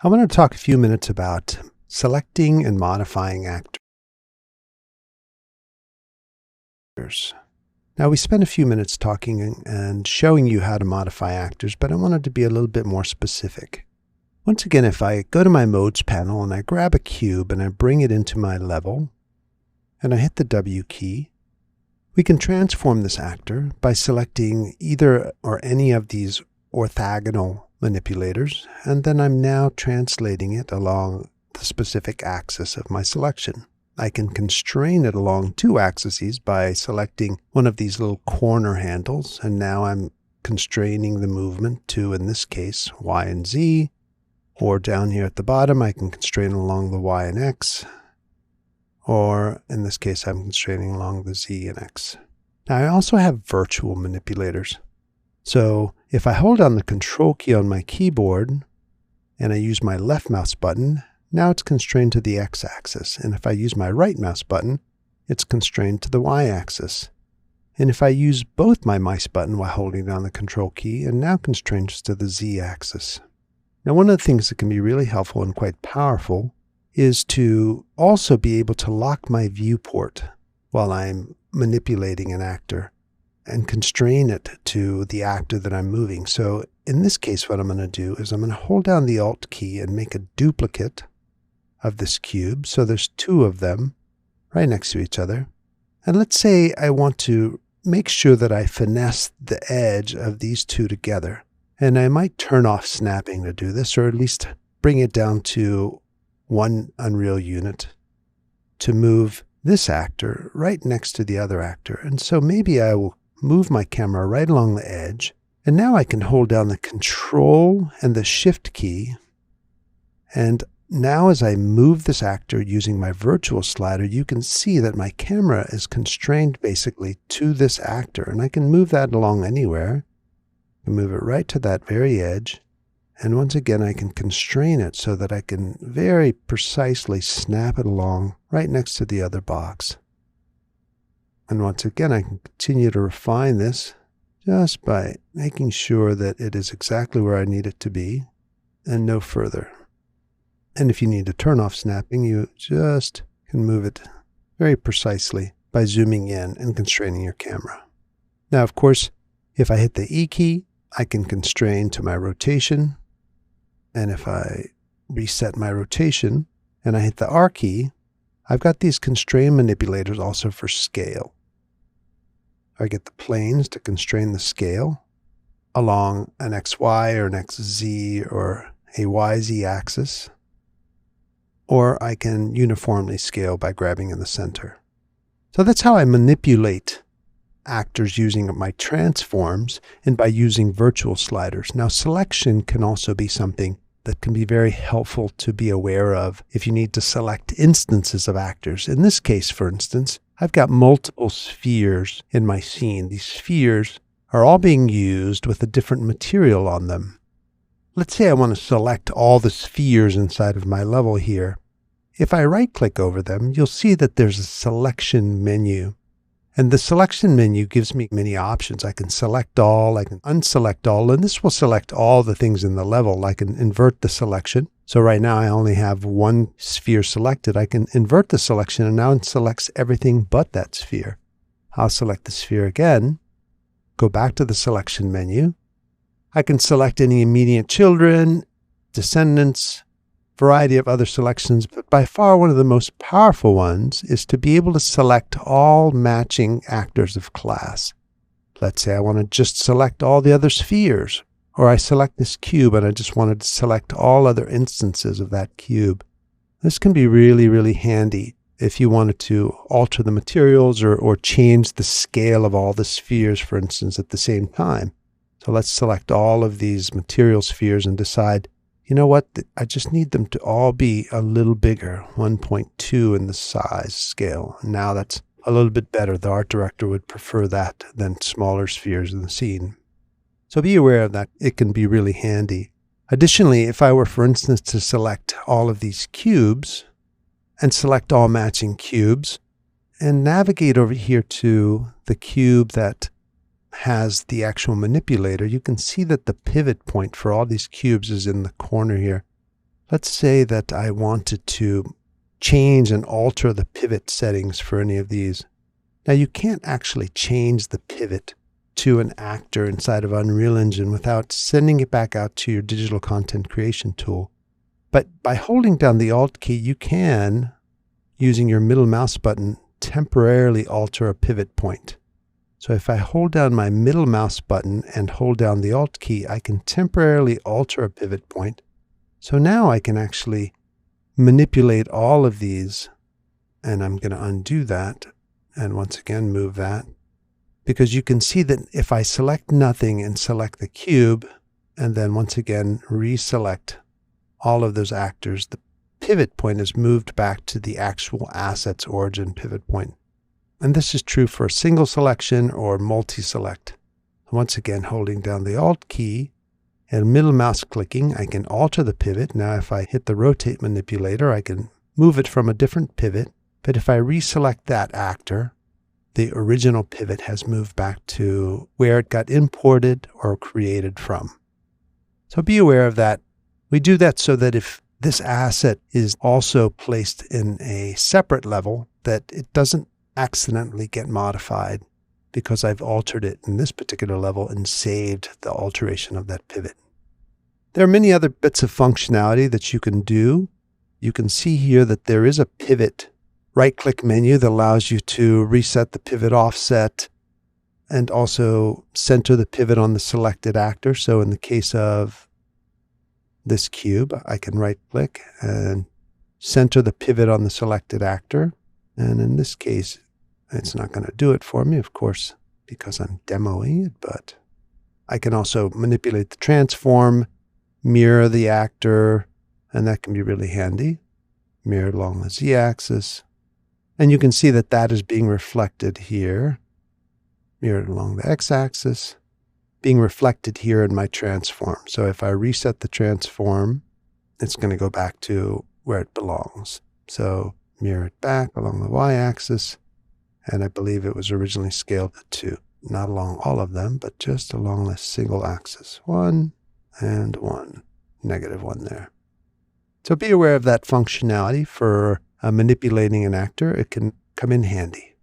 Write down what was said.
I want to talk a few minutes about selecting and modifying actors. Now, we spent a few minutes talking and showing you how to modify actors, but I wanted to be a little bit more specific. Once again, if I go to my modes panel and I grab a cube and I bring it into my level and I hit the W key, we can transform this actor by selecting either or any of these orthogonal manipulators, and then I'm now translating it along the specific axis of my selection. I can constrain it along two axes by selecting one of these little corner handles, and now I'm constraining the movement to, in this case, Y and Z, or down here at the bottom I can constrain along the Y and X, or in this case I'm constraining along the Z and X. Now I also have virtual manipulators. So if I hold down the Control key on my keyboard and I use my left mouse button, now it's constrained to the X-axis. And if I use my right mouse button, it's constrained to the Y-axis. And if I use both my mouse button while holding down the Control key, and now constrained to the Z-axis. Now one of the things that can be really helpful and quite powerful is to also be able to lock my viewport while I'm manipulating an actor and constrain it to the actor that I'm moving. So in this case, what I'm going to do is I'm going to hold down the Alt key and make a duplicate of this cube. So there's two of them right next to each other. And let's say I want to make sure that I finesse the edge of these two together. And I might turn off snapping to do this, or at least bring it down to one Unreal unit to move this actor right next to the other actor. And so maybe I will move my camera right along the edge, and now I can hold down the Control and the Shift key, and now as I move this actor using my virtual slider, you can see that my camera is constrained basically to this actor, and I can move that along anywhere. I can move it right to that very edge, and once again I can constrain it so that I can very precisely snap it along right next to the other box. And once again, I can continue to refine this just by making sure that it is exactly where I need it to be and no further. And if you need to turn off snapping, you just can move it very precisely by zooming in and constraining your camera. Now, of course, if I hit the E key, I can constrain to my rotation. And if I reset my rotation and I hit the R key, I've got these constrain manipulators also for scale. I get the planes to constrain the scale along an XY or an XZ or a YZ axis, or I can uniformly scale by grabbing in the center. So that's how I manipulate actors using my transforms and by using virtual sliders. Now, selection can also be something that can be very helpful to be aware of if you need to select instances of actors. In this case, for instance, I've got multiple spheres in my scene. These spheres are all being used with a different material on them. Let's say I want to select all the spheres inside of my level here. If I right-click over them, you'll see that there's a selection menu. And the selection menu gives me many options. I can select all, I can unselect all, and this will select all the things in the level. I can invert the selection. So right now I only have one sphere selected. I can invert the selection and now it selects everything but that sphere. I'll select the sphere again, go back to the selection menu. I can select any immediate children, descendants, variety of other selections, but by far one of the most powerful ones is to be able to select all matching actors of class. Let's say I want to just select all the other spheres, or I select this cube and I just wanted to select all other instances of that cube. This can be really, really handy if you wanted to alter the materials or change the scale of all the spheres, for instance, at the same time. So let's select all of these material spheres and decide, you know what, I just need them to all be a little bigger, 1.2 in the size scale. Now that's a little bit better. The art director would prefer that than smaller spheres in the scene. So be aware of that. It can be really handy. Additionally, if I were, for instance, to select all of these cubes and select all matching cubes and navigate over here to the cube that has the actual manipulator, you can see that the pivot point for all these cubes is in the corner here. Let's say that I wanted to change and alter the pivot settings for any of these. Now, you can't actually change the pivot to an actor inside of Unreal Engine without sending it back out to your digital content creation tool. But by holding down the Alt key, you can, using your middle mouse button, temporarily alter a pivot point. So if I hold down my middle mouse button and hold down the Alt key, I can temporarily alter a pivot point. So now I can actually manipulate all of these, and I'm going to undo that and once again move that, because you can see that if I select nothing and select the cube and then once again reselect all of those actors, the pivot point is moved back to the actual asset's origin pivot point. And this is true for a single selection or multi-select. Once again, holding down the Alt key and middle mouse clicking, I can alter the pivot. Now, if I hit the rotate manipulator, I can move it from a different pivot. But if I reselect that actor, the original pivot has moved back to where it got imported or created from. So be aware of that. We do that so that if this asset is also placed in a separate level, that it doesn't accidentally get modified because I've altered it in this particular level and saved the alteration of that pivot. There are many other bits of functionality that you can do. You can see here that there is a pivot right-click menu that allows you to reset the pivot offset and also center the pivot on the selected actor. So in the case of this cube, I can right-click and center the pivot on the selected actor. And in this case, it's not going to do it for me, of course, because I'm demoing it, but I can also manipulate the transform, mirror the actor, and that can be really handy. Mirror along the z-axis. And you can see that that is being reflected here, mirrored along the x-axis, being reflected here in my transform. So if I reset the transform, it's going to go back to where it belongs. So mirror it back along the y-axis, and I believe it was originally scaled to 2. Not along all of them, but just along this single axis. 1 and 1, -1 there. So be aware of that functionality for manipulating an actor. It can come in handy.